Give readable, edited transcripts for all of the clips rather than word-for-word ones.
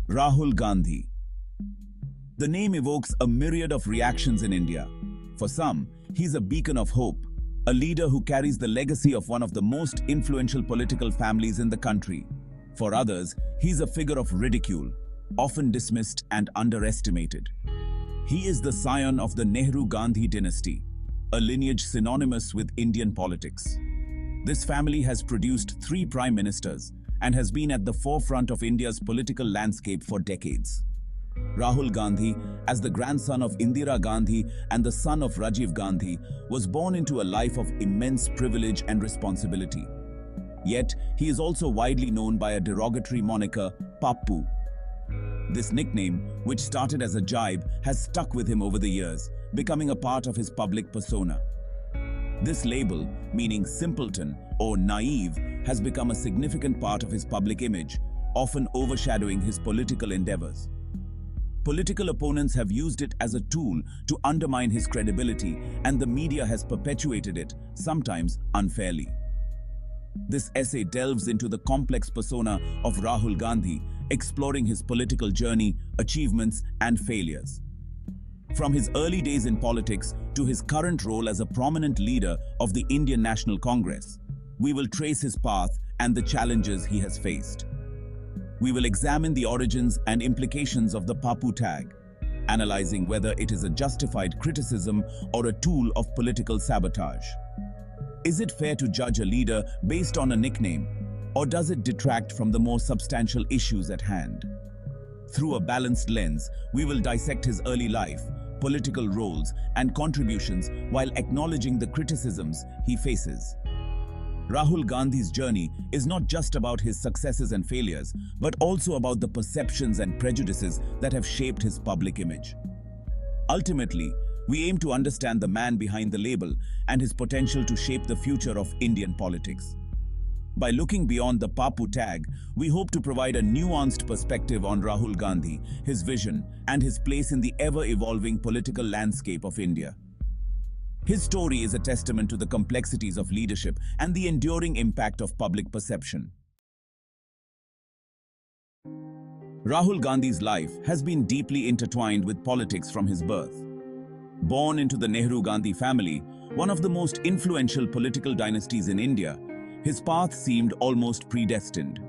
Rahul Gandhi. The name evokes a myriad of reactions in India. For some, he's a beacon of hope, a leader who carries the legacy of one of the most influential political families in the country. For others, he's a figure of ridicule, often dismissed and underestimated. He is the scion of the Nehru-Gandhi dynasty, a lineage synonymous with Indian politics. This family has produced 3 prime ministers and has been at the forefront of India's political landscape for decades. Rahul Gandhi, as the grandson of Indira Gandhi and the son of Rajiv Gandhi, was born into a life of immense privilege and responsibility. Yet, he is also widely known by a derogatory moniker, Pappu. This nickname, which started as a jibe, has stuck with him over the years, becoming a part of his public persona. This label, meaning simpleton or naive, has become a significant part of his public image, often overshadowing his political endeavors. Political opponents have used it as a tool to undermine his credibility, and the media has perpetuated it, sometimes unfairly. This essay delves into the complex persona of Rahul Gandhi, exploring his political journey, achievements, and failures. From his early days in politics to his current role as a prominent leader of the Indian National Congress, we will trace his path and the challenges he has faced. We will examine the origins and implications of the Pappu tag, analyzing whether it is a justified criticism or a tool of political sabotage. Is it fair to judge a leader based on a nickname, or does it detract from the more substantial issues at hand? Through a balanced lens, we will dissect his early life, political roles, and contributions while acknowledging the criticisms he faces. Rahul Gandhi's journey is not just about his successes and failures, but also about the perceptions and prejudices that have shaped his public image. Ultimately, we aim to understand the man behind the label and his potential to shape the future of Indian politics. By looking beyond the Pappu tag, we hope to provide a nuanced perspective on Rahul Gandhi, his vision, and his place in the ever-evolving political landscape of India. His story is a testament to the complexities of leadership and the enduring impact of public perception. Rahul Gandhi's life has been deeply intertwined with politics from his birth. Born into the Nehru-Gandhi family, one of the most influential political dynasties in India, his path seemed almost predestined.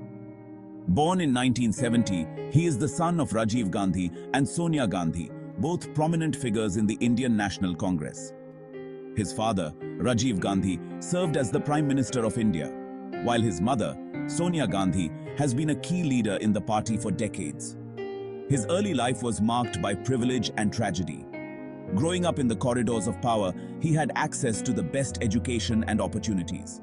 Born in 1970, he is the son of Rajiv Gandhi and Sonia Gandhi, both prominent figures in the Indian National Congress. His father, Rajiv Gandhi, served as the Prime Minister of India, while his mother, Sonia Gandhi, has been a key leader in the party for decades. His early life was marked by privilege and tragedy. Growing up in the corridors of power, he had access to the best education and opportunities.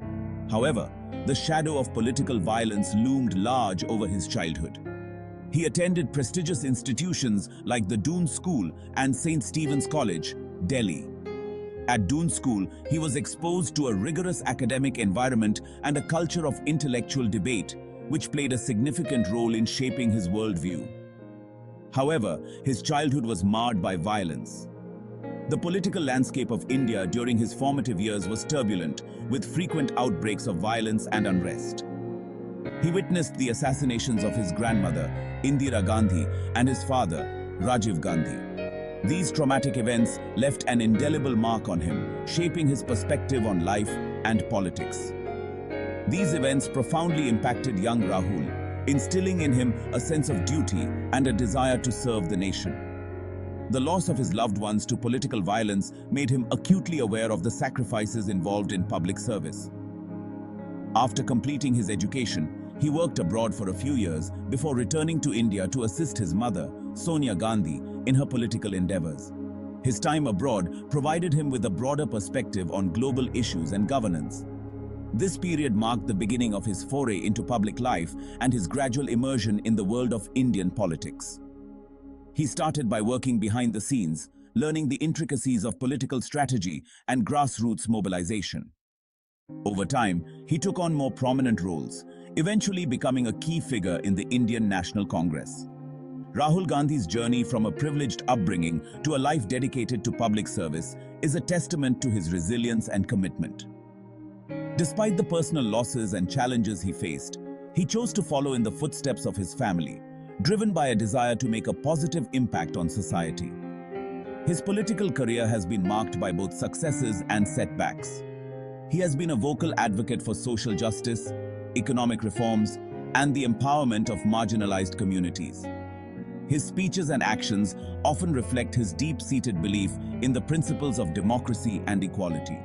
However, the shadow of political violence loomed large over his childhood. He attended prestigious institutions like the Doon School and St. Stephen's College, Delhi. At Doon School, he was exposed to a rigorous academic environment and a culture of intellectual debate, which played a significant role in shaping his worldview. However, his childhood was marred by violence. The political landscape of India during his formative years was turbulent, with frequent outbreaks of violence and unrest. He witnessed the assassinations of his grandmother, Indira Gandhi, and his father, Rajiv Gandhi. These traumatic events left an indelible mark on him, shaping his perspective on life and politics. These events profoundly impacted young Rahul, instilling in him a sense of duty and a desire to serve the nation. The loss of his loved ones to political violence made him acutely aware of the sacrifices involved in public service. After completing his education, he worked abroad for a few years before returning to India to assist his mother, Sonia Gandhi, in her political endeavors. His time abroad provided him with a broader perspective on global issues and governance. This period marked the beginning of his foray into public life and his gradual immersion in the world of Indian politics. He started by working behind the scenes, learning the intricacies of political strategy and grassroots mobilization. Over time, he took on more prominent roles, eventually becoming a key figure in the Indian National Congress. Rahul Gandhi's journey from a privileged upbringing to a life dedicated to public service is a testament to his resilience and commitment. Despite the personal losses and challenges he faced, He chose to follow in the footsteps of his family, driven by a desire to make a positive impact on society. His political career has been marked by both successes and setbacks. He has been a vocal advocate for social justice, economic reforms, and the empowerment of marginalized communities. His speeches and actions often reflect his deep-seated belief in the principles of democracy and equality.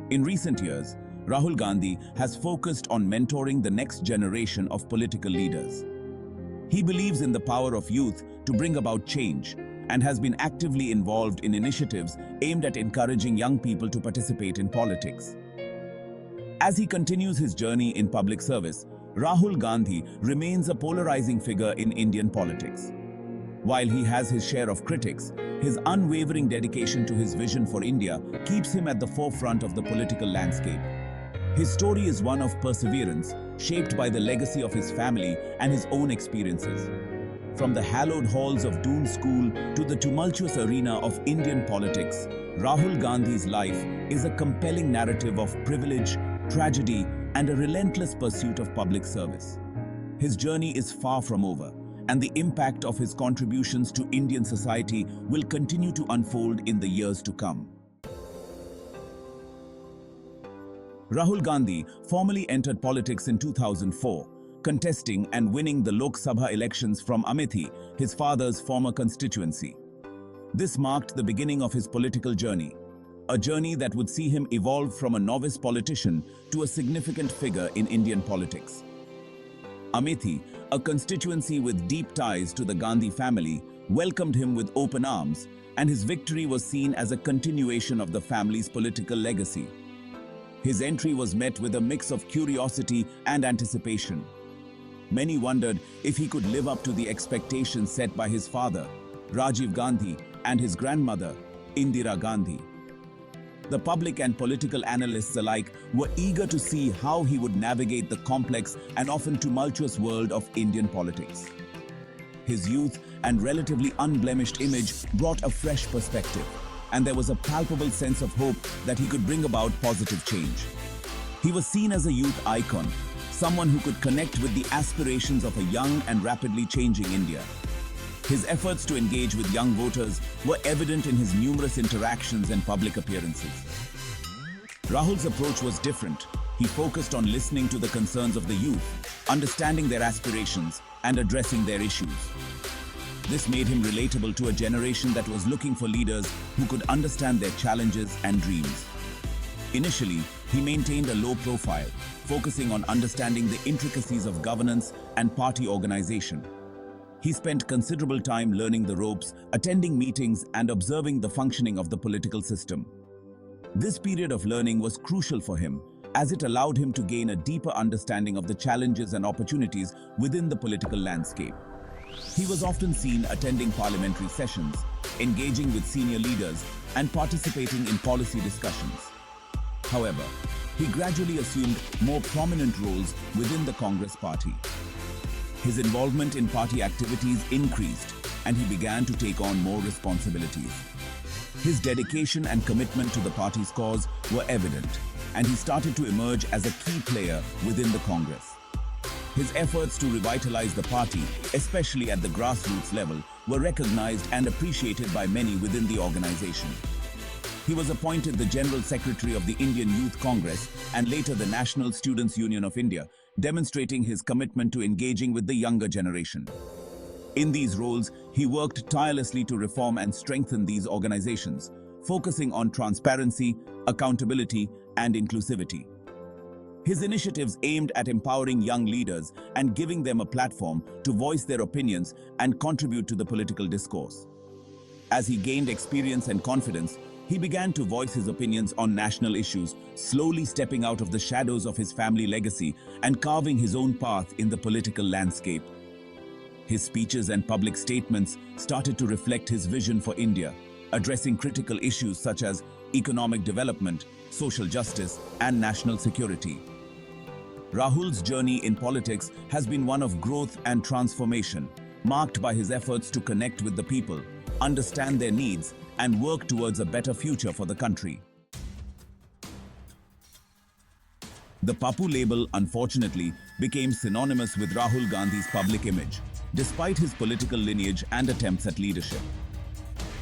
In recent years, Rahul Gandhi has focused on mentoring the next generation of political leaders. He believes in the power of youth to bring about change and has been actively involved in initiatives aimed at encouraging young people to participate in politics. As he continues his journey in public service, Rahul Gandhi remains a polarizing figure in Indian politics. While he has his share of critics, his unwavering dedication to his vision for India keeps him at the forefront of the political landscape. His story is one of perseverance, shaped by the legacy of his family and his own experiences. From the hallowed halls of Doon school to the tumultuous arena of Indian politics, Rahul Gandhi's life is a compelling narrative of privilege, tragedy, and a relentless pursuit of public service. His journey is far from over, and the impact of his contributions to Indian society will continue to unfold in the years to come. Rahul Gandhi formally entered politics in 2004, contesting and winning the Lok Sabha elections from Amethi, his father's former constituency. This marked the beginning of his political journey, a journey that would see him evolve from a novice politician to a significant figure in Indian politics. Amethi, a constituency with deep ties to the Gandhi family, welcomed him with open arms, and his victory was seen as a continuation of the family's political legacy. His entry was met with a mix of curiosity and anticipation. Many wondered if he could live up to the expectations set by his father, Rajiv Gandhi, and his grandmother, Indira Gandhi. The public and political analysts alike were eager to see how he would navigate the complex and often tumultuous world of Indian politics. His youth and relatively unblemished image brought a fresh perspective, and there was a palpable sense of hope that he could bring about positive change. He was seen as a youth icon, someone who could connect with the aspirations of a young and rapidly changing India. His efforts to engage with young voters were evident in his numerous interactions and public appearances. Rahul's approach was different. He focused on listening to the concerns of the youth, understanding their aspirations, and addressing their issues. This made him relatable to a generation that was looking for leaders who could understand their challenges and dreams. Initially, he maintained a low profile, focusing on understanding the intricacies of governance and party organization. He spent considerable time learning the ropes, attending meetings, and observing the functioning of the political system. This period of learning was crucial for him, as it allowed him to gain a deeper understanding of the challenges and opportunities within the political landscape. He was often seen attending parliamentary sessions, engaging with senior leaders, and participating in policy discussions. However, he gradually assumed more prominent roles within the Congress party. His involvement in party activities increased, and he began to take on more responsibilities. His dedication and commitment to the party's cause were evident, and he started to emerge as a key player within the Congress. His efforts to revitalize the party, especially at the grassroots level, were recognized and appreciated by many within the organization. He was appointed the General Secretary of the Indian Youth Congress and later the National Students' Union of India, demonstrating his commitment to engaging with the younger generation. In these roles, he worked tirelessly to reform and strengthen these organizations, focusing on transparency, accountability, and inclusivity. His initiatives aimed at empowering young leaders and giving them a platform to voice their opinions and contribute to the political discourse. As he gained experience and confidence, he began to voice his opinions on national issues, slowly stepping out of the shadows of his family legacy and carving his own path in the political landscape. His speeches and public statements started to reflect his vision for India, addressing critical issues such as economic development, social justice, and national security. Rahul's journey in politics has been one of growth and transformation, marked by his efforts to connect with the people, understand their needs, and work towards a better future for the country. The Pappu label, unfortunately, became synonymous with Rahul Gandhi's public image, despite his political lineage and attempts at leadership.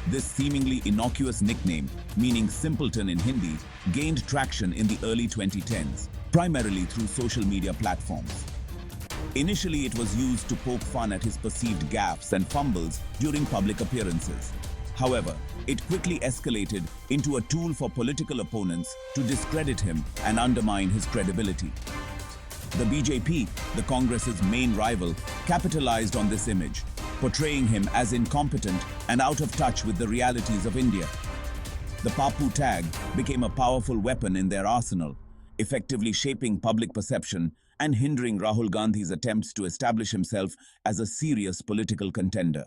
This seemingly innocuous nickname, meaning simpleton in Hindi, gained traction in the early 2010s, primarily through social media platforms. Initially, it was used to poke fun at his perceived gaffes and fumbles during public appearances. However, it quickly escalated into a tool for political opponents to discredit him and undermine his credibility. The BJP, the Congress's main rival, capitalized on this image, portraying him as incompetent and out of touch with the realities of India. The Pappu tag became a powerful weapon in their arsenal, effectively shaping public perception and hindering Rahul Gandhi's attempts to establish himself as a serious political contender.